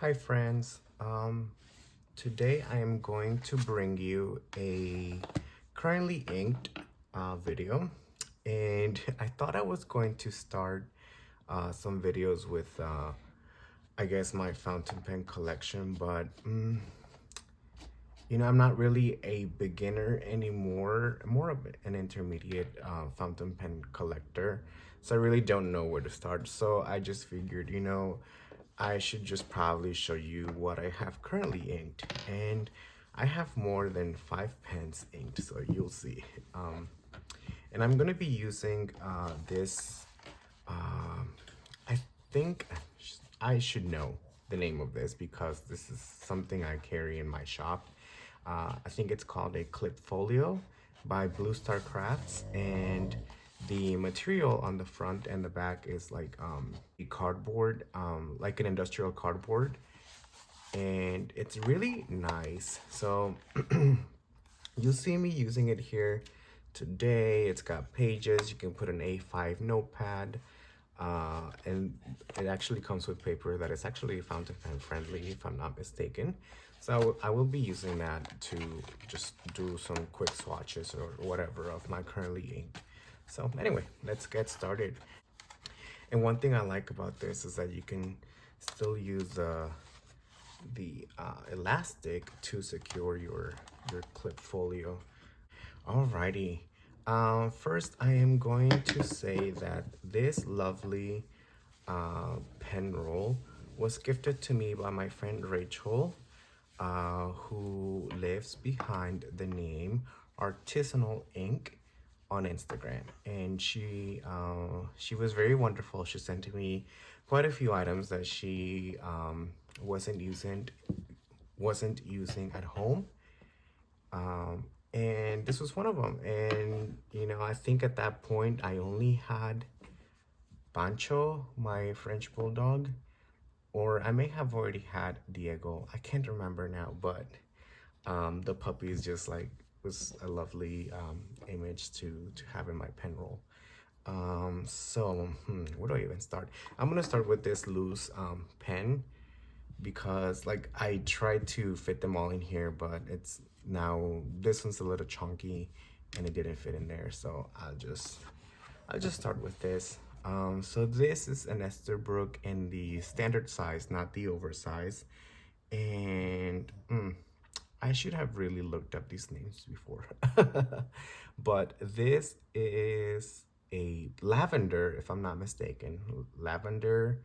Hi friends, today I am going to bring you a currently inked video, and I thought I was going to start some videos with I guess my fountain pen collection, but I'm not really a beginner anymore, more of an intermediate fountain pen collector. So I really don't know where to start. So I just figured, I should just probably show you what I have currently inked. And I have more than 5 pens inked, so you'll see. And I'm gonna be using this, I think I should know the name of this because this is something I carry in my shop. I think it's called a clip folio by Blue Star Crafts, and the material on the front and the back is like a cardboard, like an industrial cardboard, and it's really nice. So you'll see me using it here today. It's got pages. You can put an A5 notepad, and it actually comes with paper that is actually fountain pen friendly, if I'm not mistaken. So I will be using that to just do some quick swatches or whatever of my currently ink. So anyway, let's get started. And one thing I like about this is that you can still use the elastic to secure your clip folio. Alrighty. First, I am going to say that this lovely pen roll was gifted to me by my friend Rachel, who lives behind the name Artisanal Ink on Instagram, and she was very wonderful. She sent me quite a few items that she wasn't using at home, and this was one of them. And I think at that point I only had Pancho, my French bulldog, or I may have already had Diego. I can't remember now, but the puppy is just like was a lovely image to have in my pen roll. So where do I even start? I'm gonna start with this loose pen because like I tried to fit them all in here, but it's now this one's a little chunky and it didn't fit in there. So I'll just start with this. So this is an Esterbrook in the standard size, not the oversize. And I should have really looked up these names before. But this is a lavender, if I'm not mistaken, lavender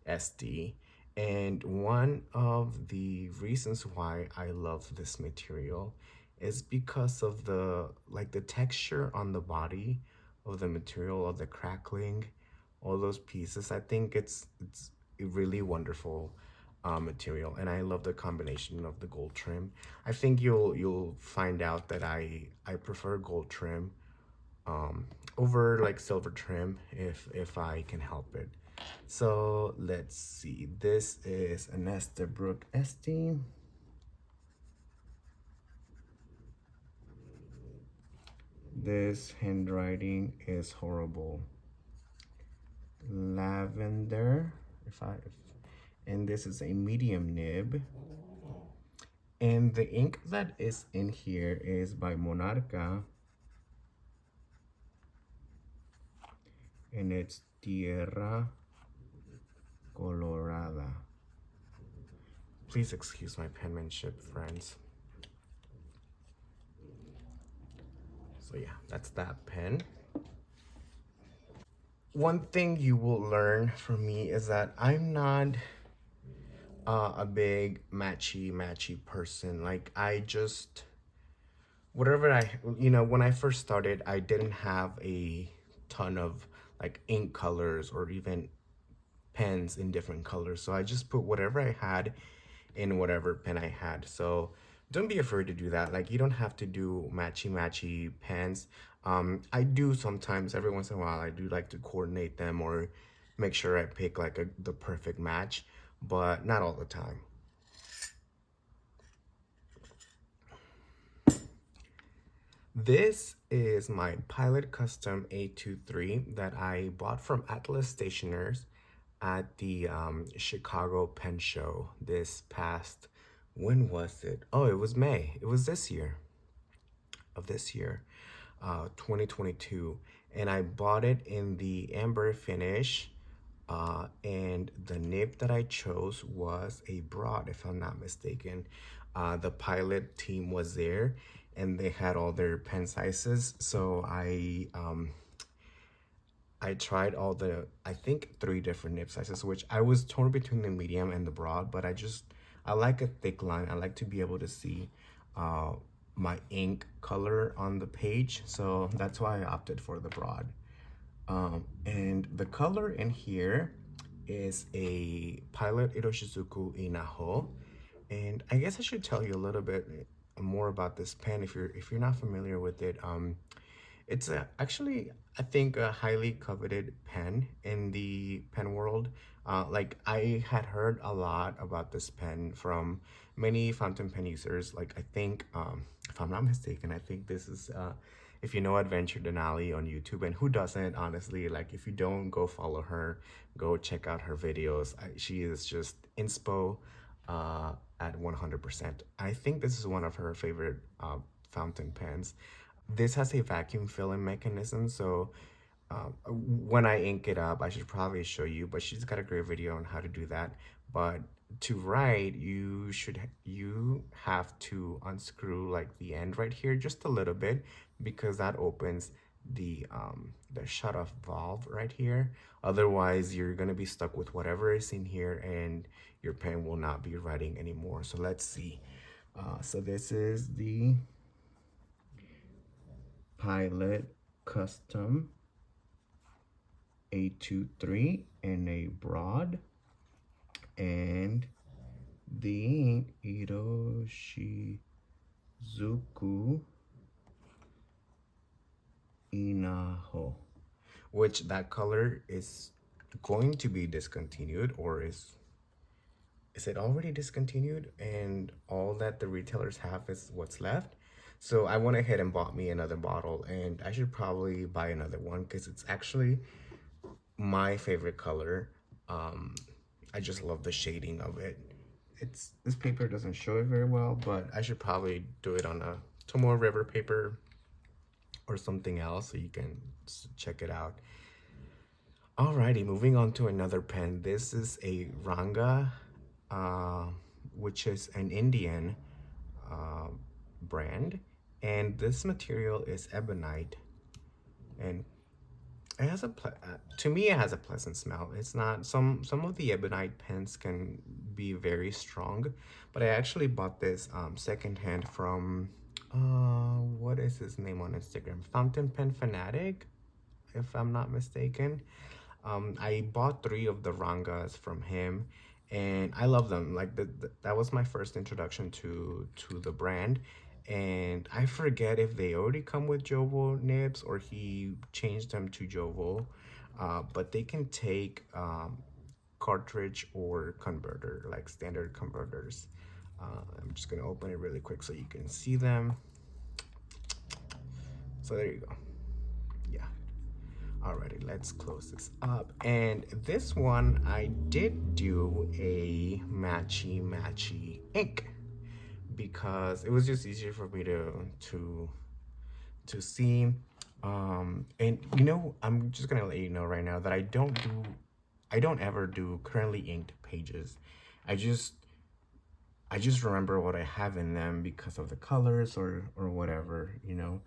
SD. And one of the reasons why I love this material is because of the texture on the body of the material, of the crackling, all those pieces. I think it's a really wonderful material, and I love the combination of the gold trim. I think you'll find out that I prefer gold trim over like silver trim if I can help it. So let's see. This is an Esterbrook SD. This handwriting is horrible. Lavender, and this is a medium nib. And the ink that is in here is by Monarca, and it's Tierra Colorada. Please excuse my penmanship, friends. So yeah, that's that pen. One thing you will learn from me is that I'm not a big matchy person. Like I just, whatever when I first started, I didn't have a ton of like ink colors or even pens in different colors. So I just put whatever I had in whatever pen I had. So don't be afraid to do that. Like you don't have to do matchy pens. I do sometimes, every once in a while, I do like to coordinate them or make sure I pick like the perfect match, but not all the time. This is my Pilot Custom A23 that I bought from Atlas Stationers at the Chicago Pen Show this past, when was it? Oh, it was May. It was this year, 2022. And I bought it in the amber finish. And the nib that I chose was a broad, if I'm not mistaken. The pilot team was there and they had all their pen sizes. So I tried all the, I think 3 different nib sizes, which I was torn between the medium and the broad, but I like a thick line. I like to be able to see uh, my ink color on the page. So that's why I opted for the broad. And the color in here is a Pilot Iroshizuku Inaho. And I guess I should tell you a little bit more about this pen if you're not familiar with it. It's actually, I think, a highly coveted pen in the pen world. Like, I had heard a lot about this pen from many fountain pen users. Like, I think, if I'm not mistaken, I think this is, if you know Adventure Denali on YouTube, and who doesn't, honestly, like, if you don't, go follow her, go check out her videos. She is just inspo at 100%. I think this is one of her favorite fountain pens. This has a vacuum filling mechanism, so when I ink it up, I should probably show you, but she's got a great video on how to do that. But to write, you have to unscrew like the end right here just a little bit, because that opens the shut off valve right here. Otherwise, you're gonna be stuck with whatever is in here and your pen will not be writing anymore. So let's see. So this is the Pilot Custom A23 in a broad, and the Iroshizuku Inaho, which that color is going to be discontinued, or is it already discontinued, and all that the retailers have is what's left. So I went ahead and bought me another bottle, and I should probably buy another one because it's actually my favorite color. I just love the shading of it. This paper doesn't show it very well, but I should probably do it on a Tomoe River paper or something else so you can check it out. Alrighty, moving on to another pen. This is a Ranga, which is an Indian brand, and this material is ebonite, and it has to me it has a pleasant smell. It's not, some of the ebonite pens can be very strong, but I actually bought this secondhand from what is his name on Instagram, Fountain Pen Fanatic, if I'm not mistaken. I bought 3 of the Rangas from him, and I love them. Like, that was my first introduction to the brand. And I forget if they already come with Jovo nibs or he changed them to Jovo, but they can take cartridge or converter, like standard converters. I'm just gonna open it really quick so you can see them. So there you go. Yeah. Alrighty, let's close this up. And this one, I did do a matchy ink, because it was just easier for me to see. And you know, I'm just gonna let you know right now that I don't ever do currently inked pages. I just remember what I have in them because of the colors or whatever, you know.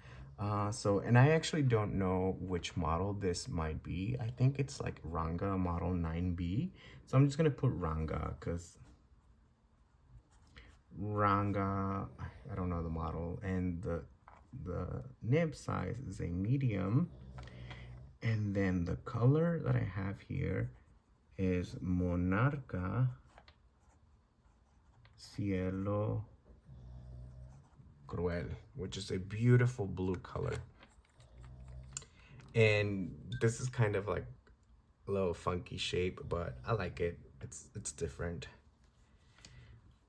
So, and I actually don't know which model this might be. I think it's like Ranga model 9B. So I'm just gonna put Ranga because Ranga, I don't know the model, and the nib size is a medium, and then the color that I have here is Monarca Cielo Cruel, which is a beautiful blue color. And this is kind of like a little funky shape, but I like it. It's different.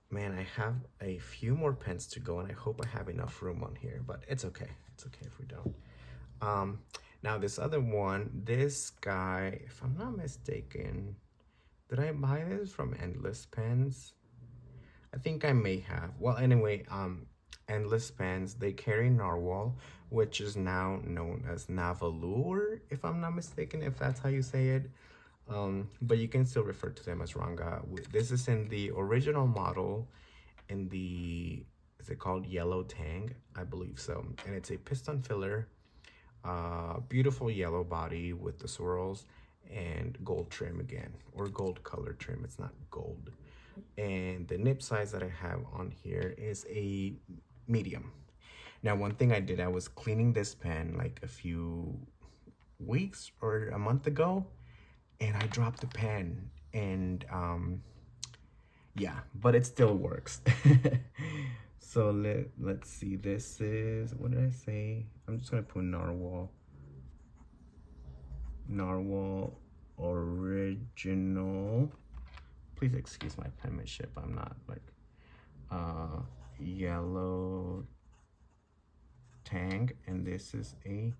Man, I have a few more pens to go, and I hope I have enough room on here, but it's okay. It's okay if we don't. Now this other one, this guy, if I'm not mistaken, Did I buy this from Endless Pens? I think I may have. Well, anyway, Endless Pens, they carry Narwhal, which is now known as Navalur, if I'm not mistaken, if that's how you say it. But you can still refer to them as Ranga. This is in the original model in the, is it called Yellow Tang? I believe so. And it's a piston filler, beautiful yellow body with the swirls and gold trim again, or gold color trim. It's not gold. And the nib size that I have on here is a medium. Now, one thing I did, I was cleaning this pen like a few weeks or a month ago, and I dropped the pen, and yeah, but it still works. So let's see, this is, what did I say? I'm just gonna put Narwhal original. Please excuse my penmanship. I'm not like yellow tang, and this is a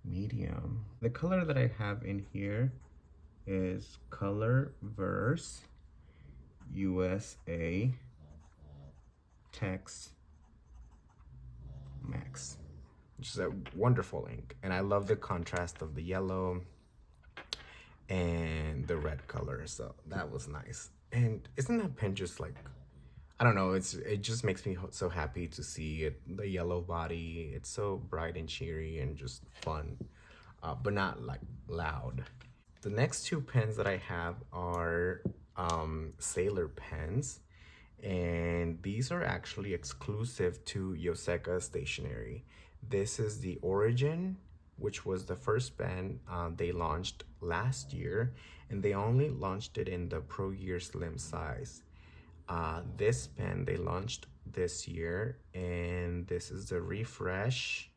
medium. The color that I have in here is Color Verse USA Tex Max, which is a wonderful ink, and I love the contrast of the yellow and the red color, so that was nice. And isn't that pen just like, I don't know, it just makes me so happy to see it, the yellow body. It's so bright and cheery and just fun, but not like loud. The next two pens that I have are Sailor pens, and these are actually exclusive to Yoseka Stationery. This is the Origin, which was the first pen they launched last year, and they only launched it in the Pro Gear Slim size. This pen they launched this year, and this is the refresh.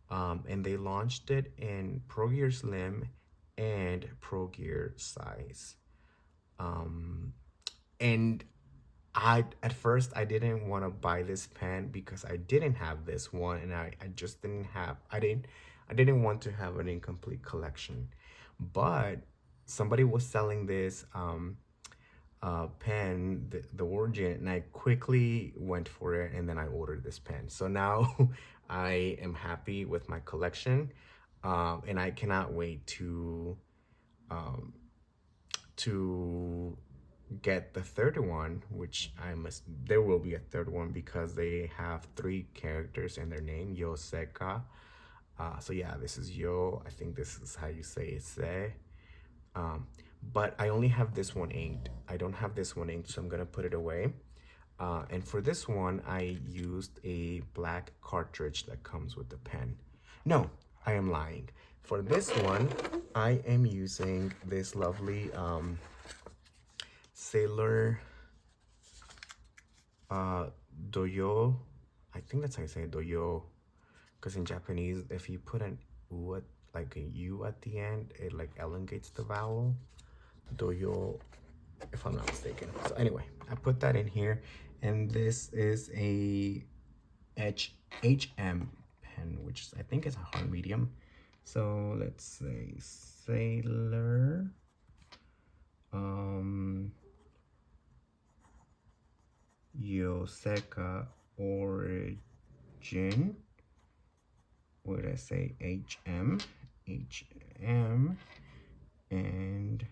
And they launched it in Pro Gear Slim and Pro Gear size. And I, at first, I didn't want to buy this pen because I didn't have this one, and I just didn't have, I didn't want to have an incomplete collection. But somebody was selling this pen, the Origin, and I quickly went for it, and then I ordered this pen. So now I am happy with my collection, and I cannot wait um, to get the third one, which there will be a third one because they have three characters in their name, Yoseka. So yeah, this is Yo. I think this is how you say it, say. But I only have this one inked. I don't have this one inked, so I'm gonna put it away. And for this one, I used a black cartridge that comes with the pen. No, I am lying. For this one, I am using this lovely Sailor Doyo. I think that's how you say it, Doyo. Because in Japanese, if you put an u at, like a u at the end, it like elongates the vowel. Doyo, if I'm not mistaken. So anyway, I put that in here, and this is a HM pen, which I think is a hard medium. So let's say Sailor Yoseka Origin. What did I say? HM, and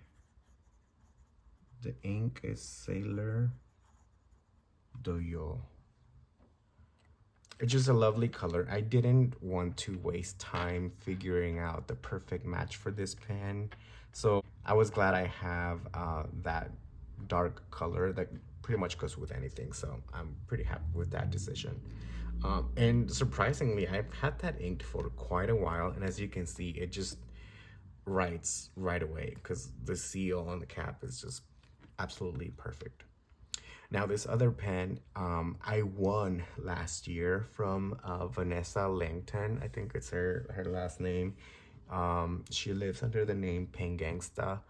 the ink is Sailor Doyo. It's just a lovely color. I didn't want to waste time figuring out the perfect match for this pen, so I was glad I have that dark color that pretty much goes with anything, so I'm pretty happy with that decision. And surprisingly, I've had that inked for quite a while, and as you can see, it just writes right away because the seal on the cap is just absolutely perfect. Now this other pen, I won last year from Vanessa Langton. I think it's her last name. She lives under the name Pengangsta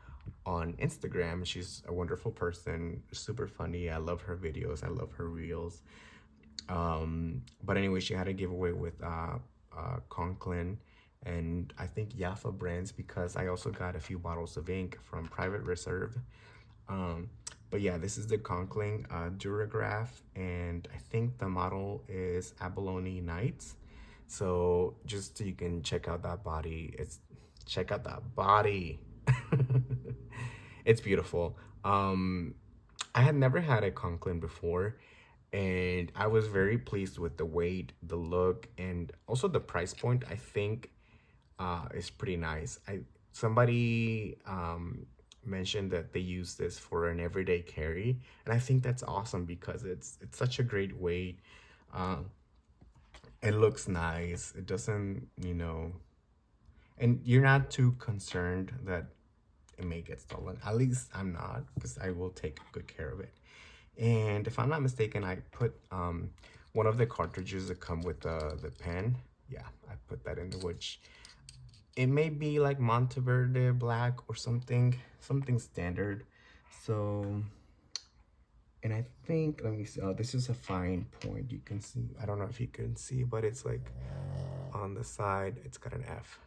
on Instagram. She's a wonderful person, super funny. I love her videos. I love her reels. But anyway, she had a giveaway with Conklin and I think Yafa brands, because I also got a few bottles of ink from Private Reserve. Um, but yeah, this is the Conkling Durograph, and I think the model is Abalone Nights. So just so you can check out that body, check out that body. It's beautiful. I had never had a Conklin before, and I was very pleased with the weight, the look, and also the price point. I think is pretty nice. I somebody mentioned that they use this for an everyday carry, and I think that's awesome because it's such a great weight. Uh, it looks nice. It doesn't, and you're not too concerned that it may get stolen. At least I'm not, because I will take good care of it. And if I'm not mistaken, I put one of the cartridges that come with the pen. Yeah, I put that in, which it may be like Monteverde black or something standard. So, and I think, let me see, oh, this is a fine point. You can see, I don't know if you can see, but it's like on the side, it's got an F.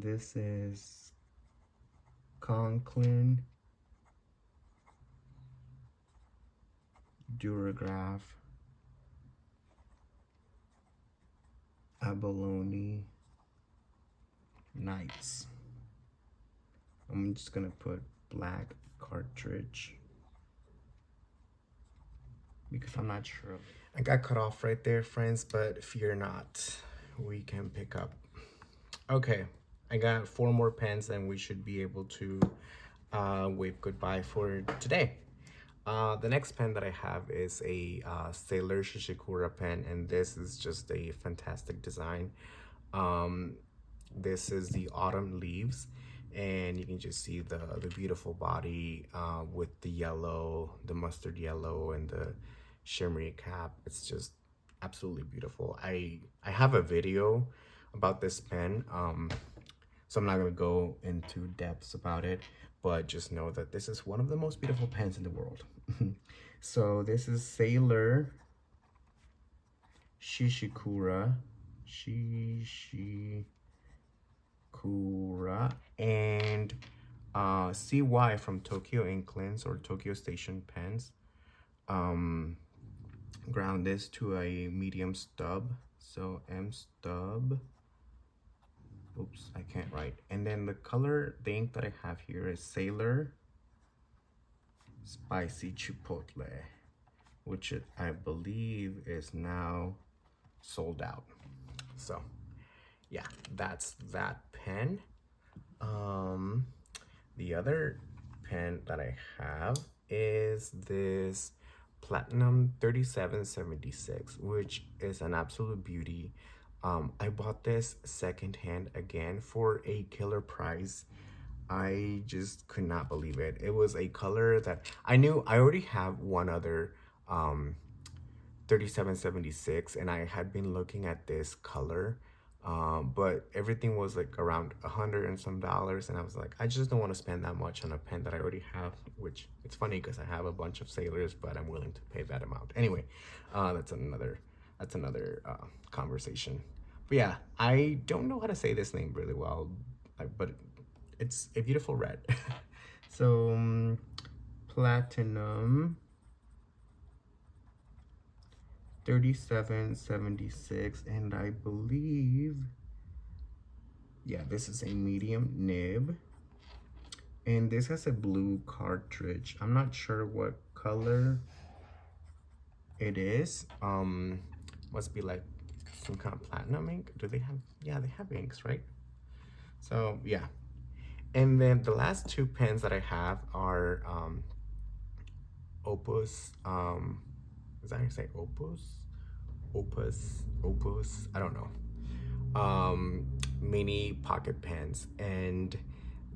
This is Conklin Durograph Abalone Nights. I'm just gonna put black cartridge because I'm not sure. I got cut off right there, friends, but fear not, we can pick up. Okay, I got 4 more pens and we should be able to wave goodbye for today. The next pen that I have is a Sailor Shishikura pen, and this is just a fantastic design. This is the Autumn Leaves, and you can just see the beautiful body with the yellow, the mustard yellow, and the shimmery cap. It's just absolutely beautiful. I have a video about this pen, so I'm not gonna go into depths about it, but just know that this is one of the most beautiful pens in the world. So this is Sailor Shishikura, and CY from Tokyo Inklings or Tokyo Station Pens. Ground this to a medium stub, so M stub. Oops, I can't write. And then the ink that I have here is Sailor Spicy Chipotle, which I believe is now sold out. So yeah, that's that pen. The other pen that I have is this Platinum 3776, which is an absolute beauty. I bought this secondhand again for a killer price. I just could not believe it. It was a color that I knew. I already have one other 3776, and I had been looking at this color, but everything was like around $100 and some, and I was like, I just don't want to spend that much on a pen that I already have, which it's funny because I have a bunch of Sailors, but I'm willing to pay that amount. Anyway, that's another conversation. But yeah, I don't know how to say this name really well, but it's a beautiful red. So Platinum 3776, and I believe, yeah, this is a medium nib, and this has a blue cartridge. I'm not sure what color it is. Must be like some kind of platinum ink. Do they have? Yeah, they have inks, right? So yeah. And then the last 2 pens that I have are Opus. Is that how you say Opus? Opus, I don't know. Mini pocket pens, and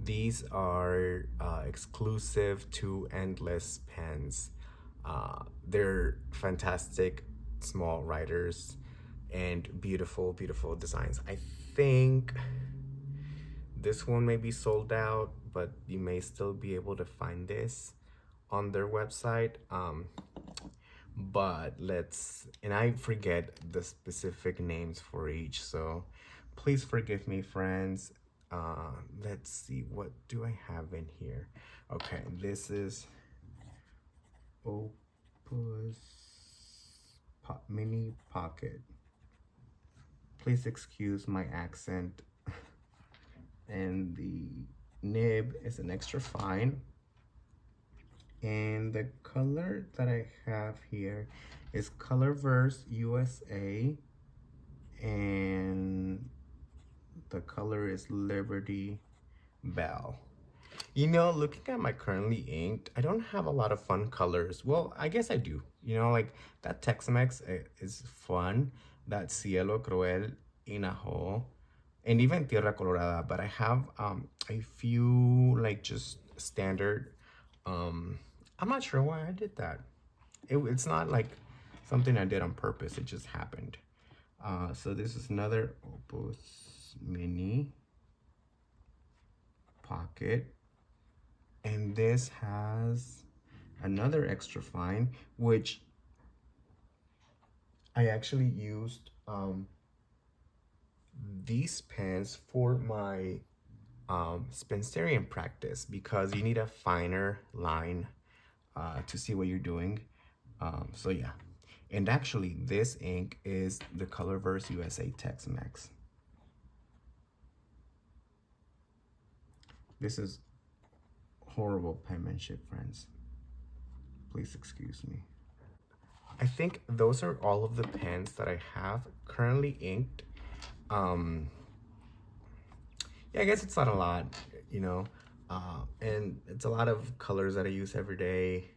these are exclusive to Endless pens. They're fantastic small writers and beautiful designs. I think this one may be sold out, but you may still be able to find this on their website. But and I forget the specific names for each, so please forgive me, friends. Let's see, what do I have in here? Okay, this is Opus Mini Pocket. Please excuse my accent. And the nib is an extra fine. And the color that I have here is Colorverse USA. And the color is Liberty Bell. You know, looking at my currently inked, I don't have a lot of fun colors. Well, I guess I do. You know, like that Tex-Mex is fun. That Cielo Cruel, Hinajo, and even Tierra Colorada. But I have a few like just standard. I'm not sure why I did that. It's not like something I did on purpose. It just happened. So this is another Opus Mini Pocket. And this has another extra fine, which I actually used these pens for my Spencerian practice, because you need a finer line to see what you're doing. So yeah. And actually, this ink is the Colorverse USA Tex-Mex. This is horrible penmanship, friends. Please excuse me. I think those are all of the pens that I have currently inked. Yeah, I guess it's not a lot, you know, and it's a lot of colors that I use every day.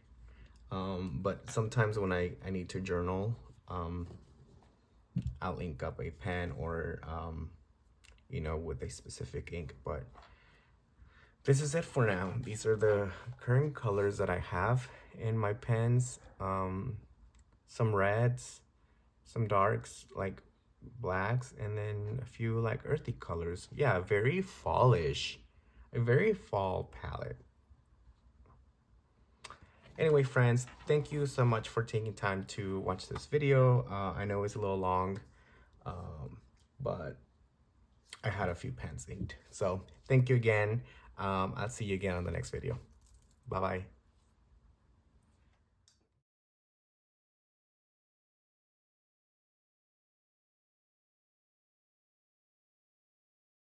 But sometimes when I need to journal, I'll ink up a pen or, you know, with a specific ink. But this is it for now. These are the current colors that I have in my pens. Some reds, some darks, like blacks, and then a few like earthy colors. Yeah, very fallish, a very fall palette. Anyway, friends, thank you so much for taking time to watch this video. I know it's a little long, but I had a few pens inked. So thank you again. I'll see you again on the next video. Bye-bye.